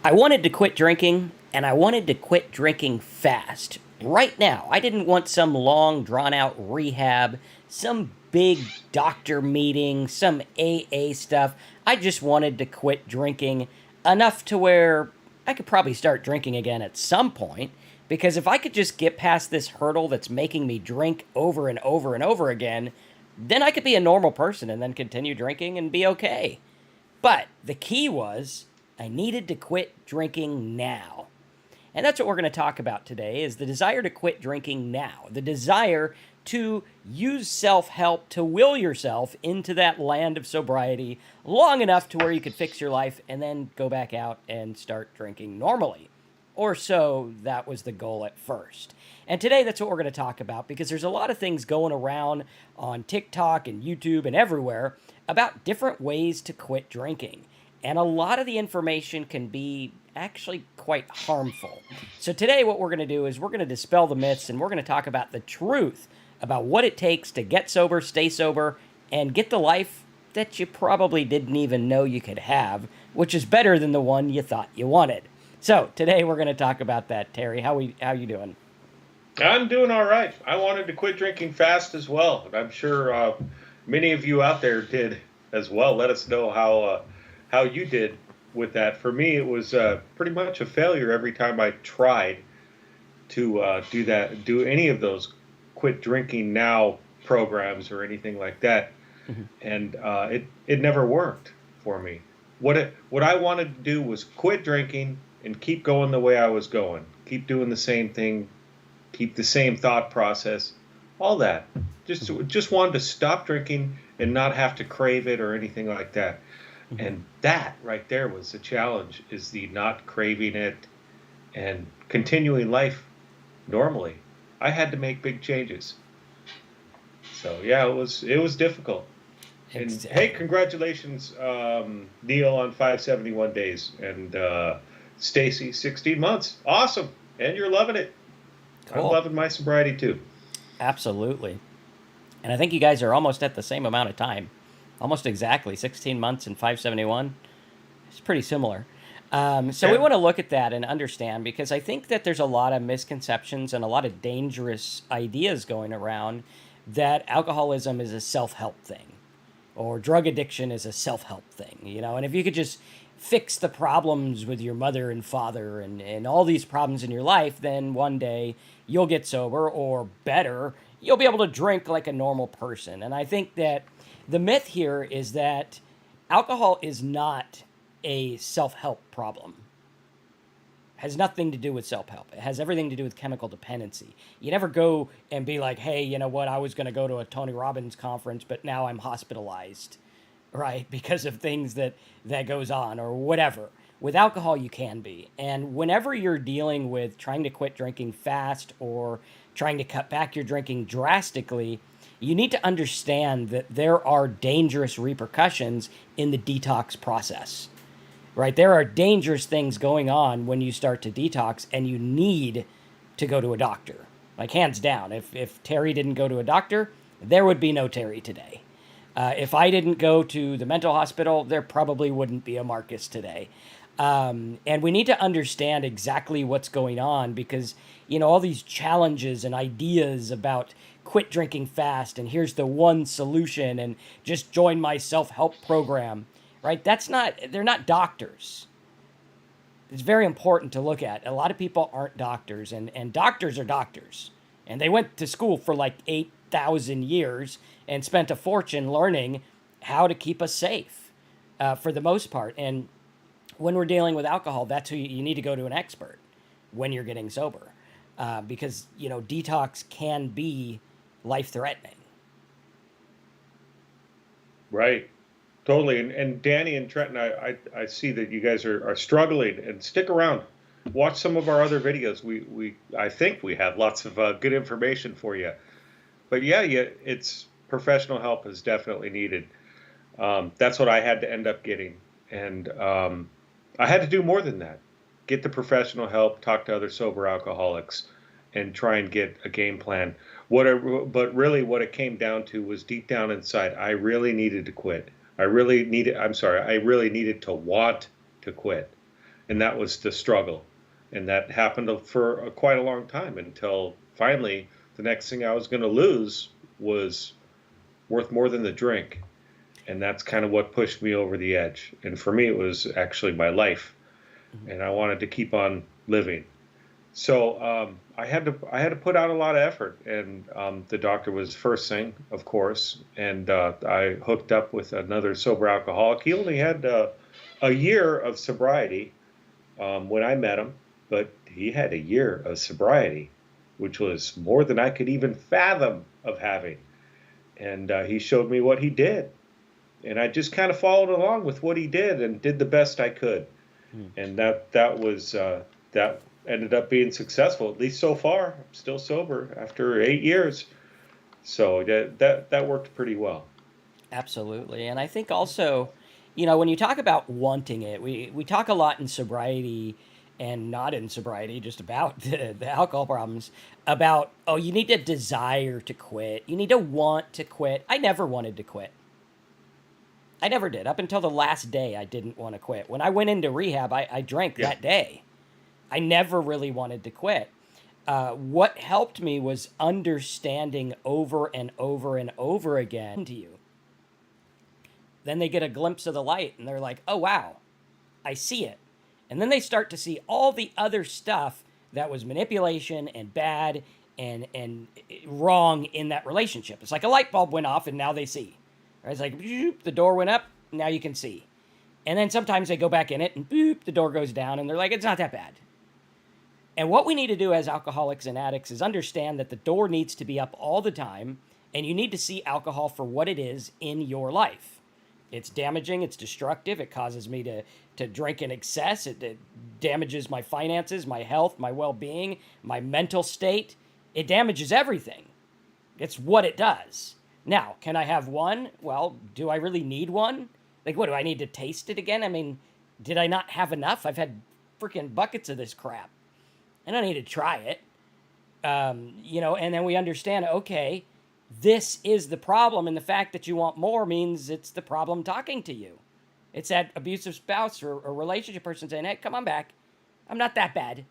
I wanted to quit drinking, and I wanted to quit drinking fast. Right now. I didn't want some long, drawn out rehab, some big doctor meeting, some AA stuff. I just wanted to quit drinking enough to where I could probably start drinking again at some point. Because if I could just get past this hurdle that's making me drink over and over and over again, then I could be a normal person and then continue drinking and be okay. But the key was I needed to quit drinking now. And that's what we're going to talk about today is the desire to quit drinking now. The desire to use self-help to will yourself into that land of sobriety long enough to where you could fix your life and then go back out and start drinking normally. Or so that was the goal at first. And today that's what we're going to talk about because there's a lot of things going around on TikTok and YouTube and everywhere about different ways to quit drinking. And a lot of the information can be actually quite harmful. So today what we're going to do is we're going to dispel the myths and we're going to talk about the truth about what it takes to get sober, stay sober, and get the life that you probably didn't even know you could have, which is better than the one you thought you wanted. So today we're going to talk about that. Terry, how you doing? I'm doing all right. I wanted to quit drinking fast as well, and I'm sure many of you out there did as well. Let us know how you did with that. For me, it was pretty much a failure every time I tried to do any of those quit drinking now programs or anything like that, and it never worked for me. What I wanted to do was quit drinking and keep going the way I was going, keep doing the same thing, keep the same thought process, all that. Just wanted to stop drinking and not have to crave it or anything like that. And that right there was the challenge, is the not craving it and continuing life normally. I had to make big changes. So yeah, it was difficult. And hey, congratulations, Neil, on 571 days, and Stacy, 16 months. Awesome. And you're loving it. Cool. I'm loving my sobriety too. Absolutely. And I think you guys are almost at the same amount of time. Almost exactly, 16 months and 571. It's pretty similar. So we want to look at that and understand, because I think that there's a lot of misconceptions and a lot of dangerous ideas going around that alcoholism is a self-help thing or drug addiction is a self-help thing, and if you could just fix the problems with your mother and father and all these problems in your life, then one day you'll get sober, or better, you'll be able to drink like a normal person. And I think that the myth here is that alcohol is not a self-help problem. It has nothing to do with self-help. It has everything to do with chemical dependency. You never go and be like, hey, you know what, I was going to go to a Tony Robbins conference, but now I'm hospitalized, right, because of things that goes on or whatever. With alcohol, you can be. And whenever you're dealing with trying to quit drinking fast or trying to cut back your drinking drastically, you need to understand that there are dangerous repercussions in the detox process, right? There are dangerous things going on when you start to detox, and you need to go to a doctor. Like, hands down, if Terry didn't go to a doctor, there would be no Terry today. If I didn't go to the mental hospital, there probably wouldn't be a Marcus today. And we need to understand exactly what's going on, because, all these challenges and ideas about quit drinking fast and here's the one solution and just join my self-help program, right? They're not doctors. It's very important to look at. A lot of people aren't doctors, and doctors are doctors. And they went to school for like 8,000 years and spent a fortune learning how to keep us safe for the most part. And when we're dealing with alcohol, that's who you need to go to an expert when you're getting sober, because, detox can be life-threatening. Right. Totally. And Danny and Trenton, I see that you guys are struggling, and stick around. Watch some of our other videos. I think we have lots of good information for you. But yeah, it's professional help is definitely needed. That's what I had to end up getting. And I had to do more than that. Get the professional help, talk to other sober alcoholics, and try and get a game plan. But really what it came down to was, deep down inside, I really needed to quit. I really needed to want to quit. and that was the struggle. And that happened for quite a long time until finally the next thing I was going to lose was worth more than the drink. And that's kind of what pushed me over the edge. And for me, it was actually my life, Mhm. and I wanted to keep on living. So I had to put out a lot of effort, and the doctor was first thing, of course, and I hooked up with another sober alcoholic. He only had a year of sobriety when I met him, but he had a year of sobriety, which was more than I could even fathom of having. And he showed me what he did, and I just kind of followed along with what he did and did the best I could. Hmm. And that ended up being successful, at least so far. I'm still sober after 8 years, so that worked pretty well. Absolutely. And I think also, when you talk about wanting it, we talk a lot in sobriety and not in sobriety, just about the alcohol problems, about, oh, you need to desire to quit. You need to want to quit. I never wanted to quit. I never did. Up until the last day, I didn't want to quit. When I went into rehab, I drank Yeah, that day. I never really wanted to quit. What helped me was understanding over and over and over again to you. Then they get a glimpse of the light and they're like, oh, wow, I see it. And then they start to see all the other stuff that was manipulation and bad and wrong in that relationship. It's like a light bulb went off and now they see. Right? It's like boop, the door went up, now you can see. And then sometimes they go back in it and boop, the door goes down and they're like, it's not that bad. And what we need to do as alcoholics and addicts is understand that the door needs to be up all the time, and you need to see alcohol for what it is in your life. It's damaging, it's destructive, it causes me to drink in excess, it damages my finances, my health, my well being, my mental state. It damages everything. It's what it does. Now, can I have one? Well, do I really need one? Like, what, do I need to taste it again? I mean, did I not have enough? I've had freaking buckets of this crap. I don't need to try it. And then we understand, okay, this is the problem, and the fact that you want more means it's the problem talking to you. It's that abusive spouse or relationship person saying, hey, come on back. I'm not that bad.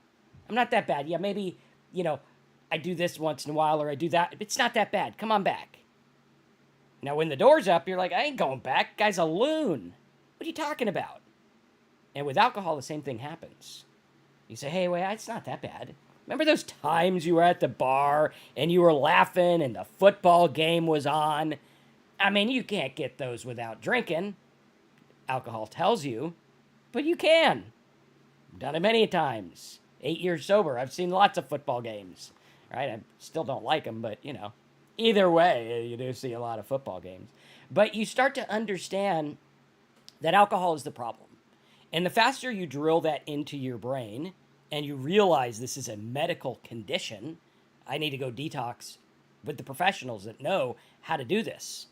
I'm not that bad. Yeah, maybe, you know, I do this once in a while or I do that. It's not that bad. Come on back. Now, when the door's up, you're like, I ain't going back. Guy's a loon. What are you talking about? And with alcohol, the same thing happens. You say, hey, wait, it's not that bad. Remember those times you were at the bar and you were laughing and the football game was on? I mean, you can't get those without drinking. Alcohol tells you, but you can. I've done it many times. 8 years sober. I've seen lots of football games. Right? I still don't like them, but, either way, you do see a lot of football games. But you start to understand that alcohol is the problem. And the faster you drill that into your brain and you realize this is a medical condition, I need to go detox with the professionals that know how to do this.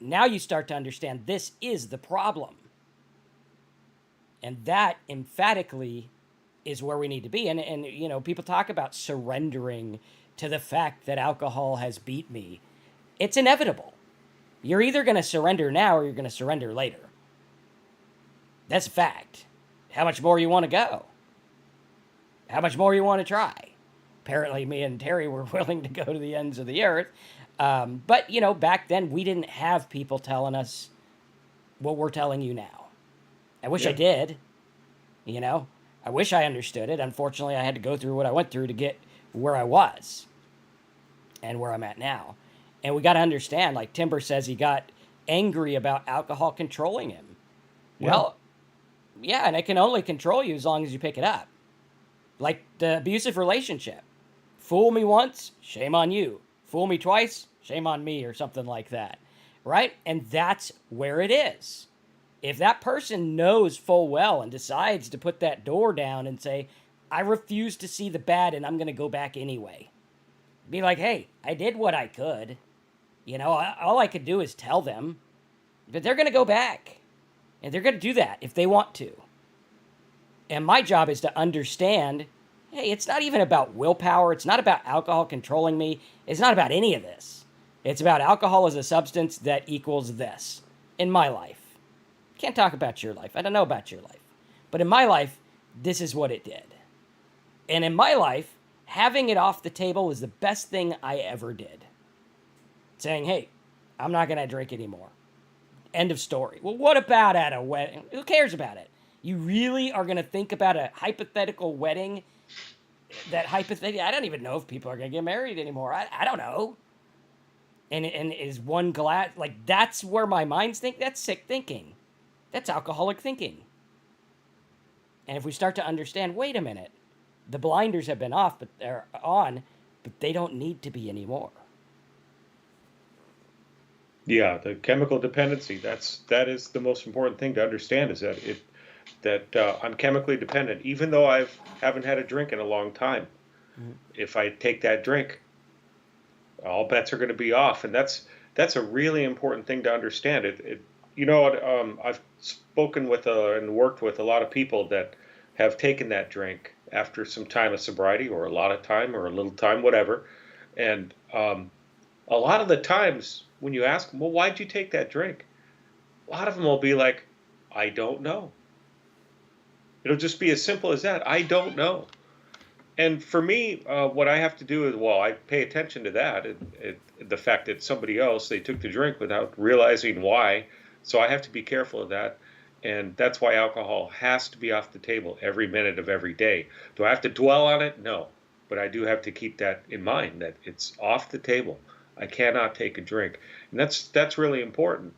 Now you start to understand this is the problem. And that emphatically is where we need to be. And people talk about surrendering to the fact that alcohol has beat me. It's inevitable. You're either going to surrender now or you're going to surrender later. That's a fact. How much more you want to go? How much more you want to try? Apparently, me and Terry were willing to go to the ends of the earth. But, back then we didn't have people telling us what we're telling you now. I wish I did. I wish I understood it. Unfortunately, I had to go through what I went through to get where I was and where I'm at now. And we got to understand, like Timber says, he got angry about alcohol controlling him. Yeah. Well, yeah, and it can only control you as long as you pick it up. Like the abusive relationship. Fool me once, shame on you. Fool me twice, shame on me, or something like that. Right? And that's where it is. If that person knows full well and decides to put that door down and say, I refuse to see the bad and I'm going to go back anyway. Be like, hey, I did what I could. All I could do is tell them. But they're going to go back. And they're going to do that if they want to. And my job is to understand, hey, it's not even about willpower. It's not about alcohol controlling me. It's not about any of this. It's about alcohol as a substance that equals this in my life. Can't talk about your life. I don't know about your life. But in my life, this is what it did. And in my life, having it off the table was the best thing I ever did. Saying, hey, I'm not going to drink anymore. End of story. Well, what about at a wedding? Who cares about it? You really are going to think about a hypothetical wedding? That hypothetical, I don't even know if people are going to get married anymore. I don't know. And is one glass, like, that's where my mind's think. That's sick thinking. That's alcoholic thinking. And if we start to understand, wait a minute, the blinders have been off, but they're on, but they don't need to be anymore. Yeah, the chemical dependency. That is the most important thing to understand, is that I'm chemically dependent, even though I haven't had a drink in a long time. Mm-hmm. If I take that drink, all bets are going to be off, and that's a really important thing to understand. I've spoken with and worked with a lot of people that have taken that drink after some time of sobriety, or a lot of time, or a little time, whatever, and a lot of the times when you ask them, well, why'd you take that drink? A lot of them will be like, I don't know. It'll just be as simple as that. I don't know. And for me, what I have to do is, well, I pay attention to that. The fact that somebody else, they took the drink without realizing why. So I have to be careful of that. And that's why alcohol has to be off the table every minute of every day. Do I have to dwell on it? No. But I do have to keep that in mind, that it's off the table. I cannot take a drink. And that's really important.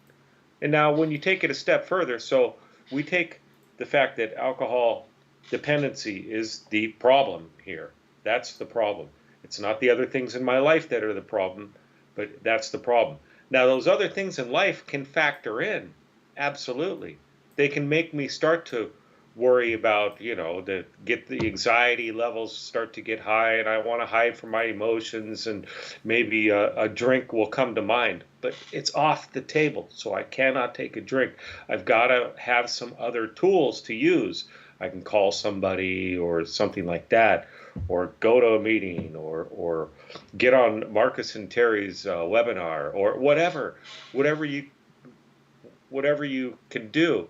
And now when you take it a step further, so we take the fact that alcohol dependency is the problem here. That's the problem. It's not the other things in my life that are the problem, but that's the problem. Now, those other things in life can factor in. Absolutely. They can make me start to worry about, the anxiety levels start to get high, and I want to hide from my emotions, and maybe a drink will come to mind. But it's off the table, so I cannot take a drink. I've got to have some other tools to use. I can call somebody or something like that, or go to a meeting, or get on Marcus and Terry's webinar, or whatever you can do.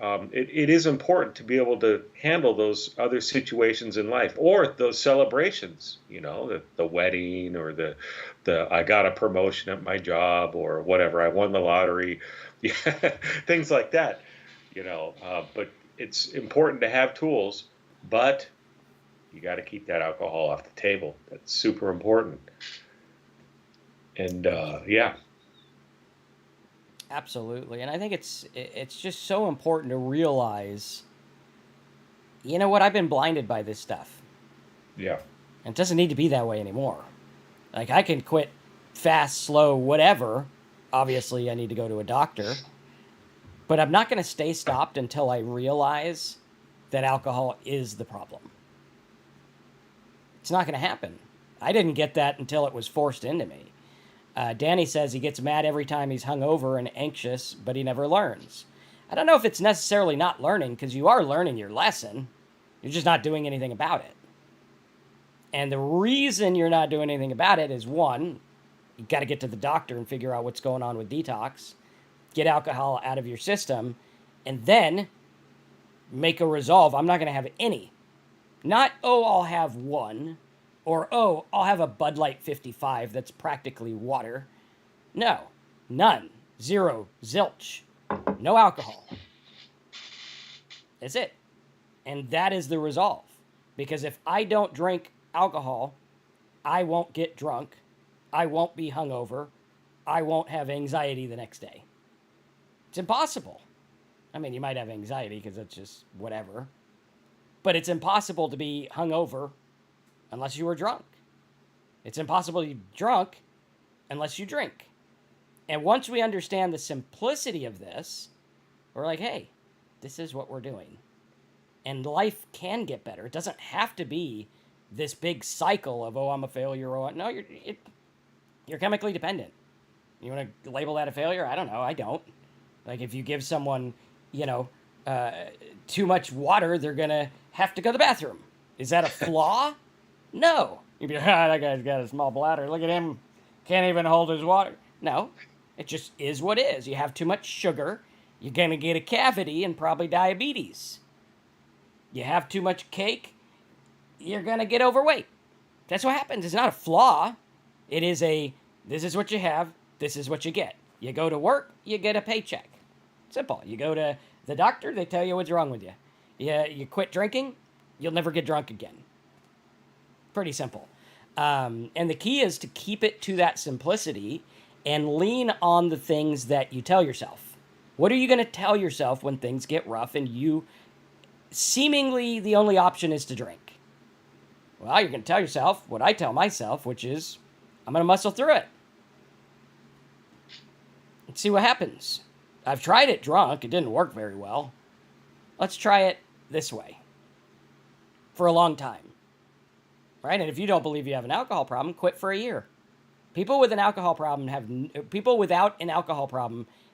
It is important to be able to handle those other situations in life, or those celebrations, the wedding, or the I got a promotion at my job, or whatever, I won the lottery, things like that, but it's important to have tools, but you got to keep that alcohol off the table. That's super important. And yeah. Absolutely. And I think it's just so important to realize, what, I've been blinded by this stuff. Yeah. And it doesn't need to be that way anymore. Like, I can quit fast, slow, whatever. Obviously, I need to go to a doctor. But I'm not going to stay stopped until I realize that alcohol is the problem. It's not going to happen. I didn't get that until it was forced into me. Danny says he gets mad every time he's hungover and anxious, but he never learns. I don't know if it's necessarily not learning, because you are learning your lesson. You're just not doing anything about it. And the reason you're not doing anything about it is, one, you got to get to the doctor and figure out what's going on with detox, get alcohol out of your system, and then make a resolve. I'm not going to have any. Not, I'll have one. Or, I'll have a Bud Light 55 that's practically water. No. None. Zero. Zilch. No alcohol. That's it. And that is the resolve. Because if I don't drink alcohol, I won't get drunk. I won't be hungover. I won't have anxiety the next day. It's impossible. I mean, you might have anxiety because it's just whatever. But it's impossible to be hungover unless you were drunk. It's impossible to be drunk unless you drink. And once we understand the simplicity of this, we're like, hey, this is what we're doing. And life can get better. It doesn't have to be this big cycle of, I'm a failure. No, you're chemically dependent. You want to label that a failure? I don't know. I don't. Like, if you give someone, too much water, they're going to have to go to the bathroom. Is that a flaw? No. You'd be like, that guy's got a small bladder. Look at him. Can't even hold his water. No. It just is what it is. You have too much sugar, you're going to get a cavity and probably diabetes. You have too much cake, you're going to get overweight. That's what happens. It's not a flaw. It is this is what you have, this is what you get. You go to work, you get a paycheck. Simple. You go to the doctor, they tell you what's wrong with you. You quit drinking, you'll never get drunk again. Pretty simple. And the key is to keep it to that simplicity and lean on the things that you tell yourself. What are you going to tell yourself when things get rough and you seemingly the only option is to drink? Well, you're going to tell yourself what I tell myself, which is I'm going to muscle through it. Let's see what happens. I've tried it drunk. It didn't work very well. Let's try it this way for a long time. Right? And if you don't believe you have an alcohol problem, quit for a year. People without an alcohol problem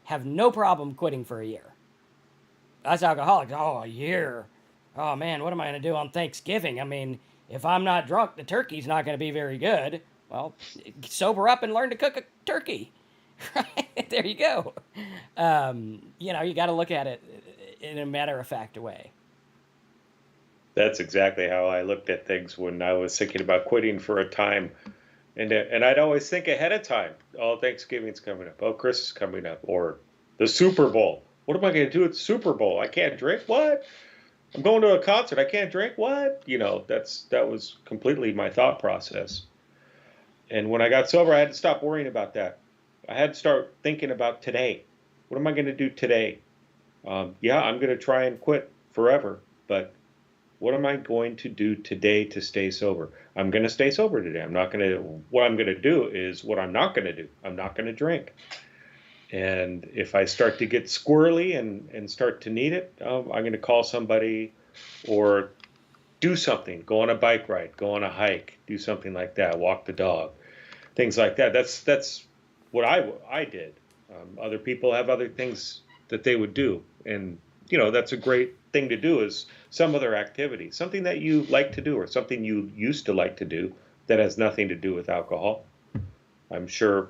have no problem quitting for a year. Us alcoholics, a year. Oh man, what am I going to do on Thanksgiving? I mean, if I'm not drunk, the turkey's not going to be very good. Well, sober up and learn to cook a turkey. Right? There you go. You got to look at it in a matter-of-fact way. That's exactly how I looked at things when I was thinking about quitting for a time. And I'd always think ahead of time. Oh, Thanksgiving's coming up. Oh, Christmas is coming up. Or the Super Bowl. What am I going to do at the Super Bowl? I can't drink? What? I'm going to a concert. I can't drink? What? That was completely my thought process. And when I got sober, I had to stop worrying about that. I had to start thinking about today. What am I going to do today? I'm going to try and quit forever. But what am I going to do today to stay sober? I'm going to stay sober today. What I'm going to do is what I'm not going to do. I'm not going to drink. And if I start to get squirrely and start to need it, I'm going to call somebody or do something. Go on a bike ride, go on a hike, do something like that, walk the dog, things like that. That's what I did. Other people have other things that they would do. And, that's a great thing to do is some other activity, something that you like to do or something you used to like to do that has nothing to do with alcohol. I'm sure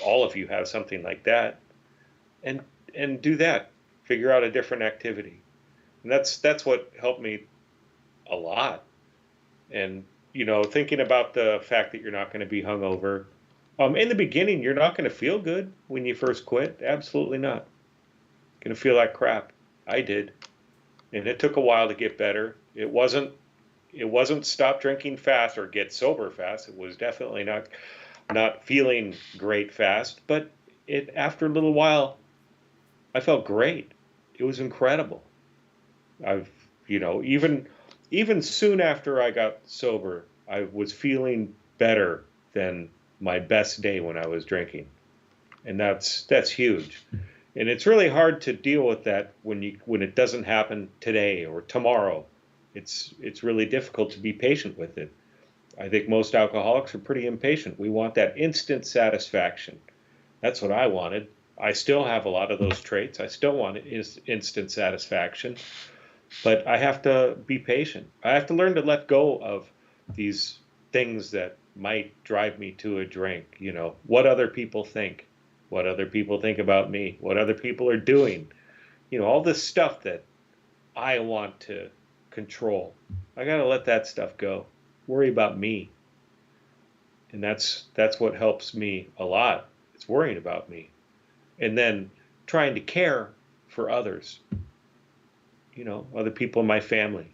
all of you have something like that, and do that. Figure out a different activity, and that's what helped me a lot. And thinking about the fact that you're not going to be hungover. In the beginning, you're not going to feel good when you first quit. Absolutely not. Going to feel like crap. I did, and it took a while to get better. It wasn't stop drinking fast or get sober fast. It was definitely not feeling great fast, but after a little while, I felt great. It was incredible. Even soon after I got sober, I was feeling better than my best day when I was drinking, and that's huge. And it's really hard to deal with that when it doesn't happen today or tomorrow. It's really difficult to be patient with it. I think most alcoholics are pretty impatient. We want that instant satisfaction. That's what I wanted. I still have a lot of those traits. I still want instant satisfaction, but I have to be patient. I have to learn to let go of these things that might drive me to a drink. What other people think, what other people think about me, what other people are doing, all this stuff that I want to control. I got to let that stuff go. Worry about me. And that's what helps me a lot. It's worrying about me. And then trying to care for others. Other people in my family.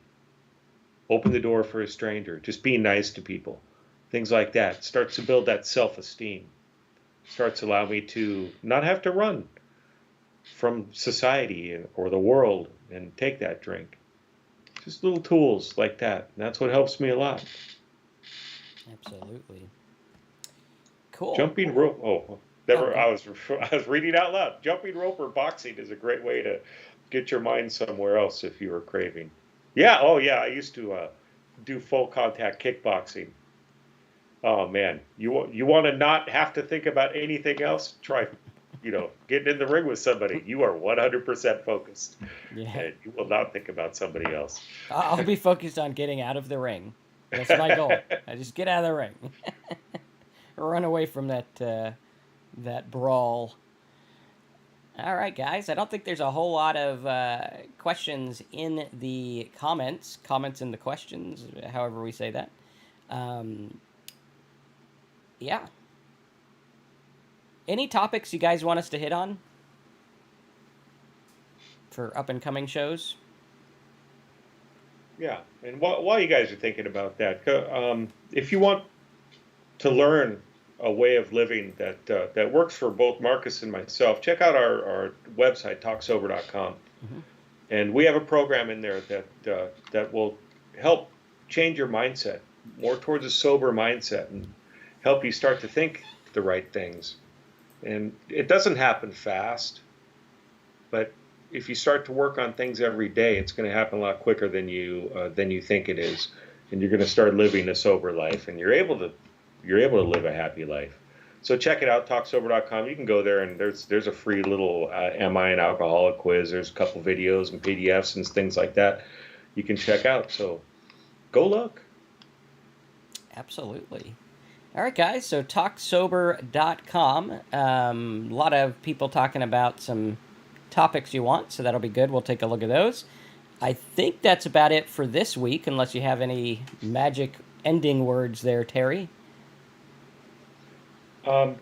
Open the door for a stranger. Just being nice to people. Things like that. Starts to build that self-esteem. Starts to allow me to not have to run from society or the world and take that drink. Just little tools like that. And that's what helps me a lot. Absolutely. Cool. Jumping rope. Oh, never. I was reading out loud. Jumping rope or boxing is a great way to get your mind somewhere else if you are craving. Yeah. Oh, yeah. I used to do full contact kickboxing. Oh man, you want to not have to think about anything else? Try, getting in the ring with somebody. You are 100% focused. Yeah. And you will not think about somebody else. I'll be focused on getting out of the ring. That's my goal. I just get out of the ring. Run away from that brawl. All right, guys. I don't think there's a whole lot of questions in the comments. Comments in the questions, however we say that. Um, yeah. Any topics you guys want us to hit on for up and coming shows? Yeah, and while you guys are thinking about that, if you want to learn a way of living that works for both Marcus and myself, check out our website, talksober.com. Mm-hmm. And we have a program in there that will help change your mindset more towards a sober mindset and help you start to think the right things. And it doesn't happen fast, but if you start to work on things every day, it's going to happen a lot quicker than you think it is, and you're going to start living a sober life, and you're able to live a happy life. So check it out, talksober.com. You can go there, and there's a free little "Am I an Alcoholic?" quiz. There's a couple videos and PDFs and things like that you can check out. So go look. Absolutely. All right, guys. So talksober.com. A lot of people talking about some topics you want, so that'll be good. We'll take a look at those. I think that's about it for this week, unless you have any magic ending words there, Terry.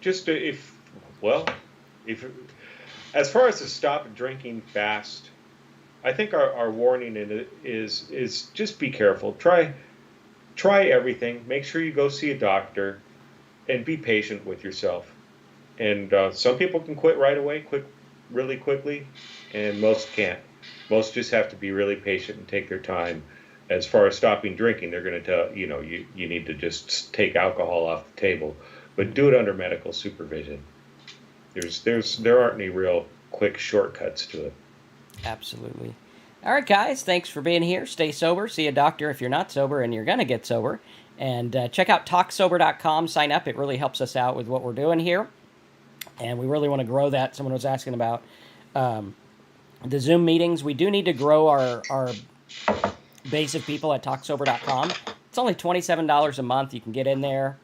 Just well, if as far as to stop drinking fast, I think our warning in it is just be careful. Try everything. Make sure you go see a doctor, and be patient with yourself. And some people can quit right away, really quickly, and most can't. Most just have to be really patient and take their time. As far as stopping drinking, they're going to tell you need to just take alcohol off the table, but do it under medical supervision. There aren't any real quick shortcuts to it. Absolutely. All right, guys. Thanks for being here. Stay sober. See a doctor if you're not sober and you're going to get sober. And check out talksober.com. Sign up. It really helps us out with what we're doing here. And we really want to grow that. Someone was asking about the Zoom meetings. We do need to grow our base of people at talksober.com. It's only $27 a month. You can get in there,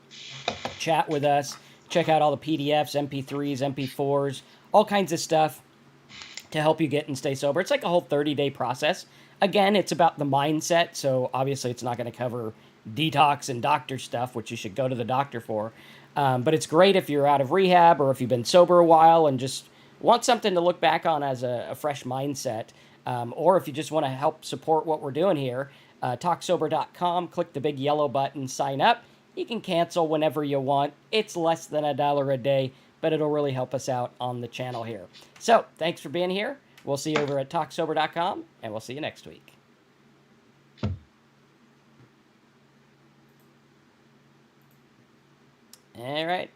chat with us, check out all the PDFs, MP3s, MP4s, all kinds of stuff to help you get and stay sober. It's like a whole 30-day process. Again, it's about the mindset, so obviously it's not going to cover detox and doctor stuff, which you should go to the doctor for. But it's great if you're out of rehab or if you've been sober a while and just want something to look back on as a fresh mindset. Or if you just want to help support what we're doing here, talksober.com, click the big yellow button, sign up. You can cancel whenever you want. It's less than $1 a day, but it'll really help us out on the channel here. So thanks for being here. We'll see you over at talksober.com, and we'll see you next week. All right.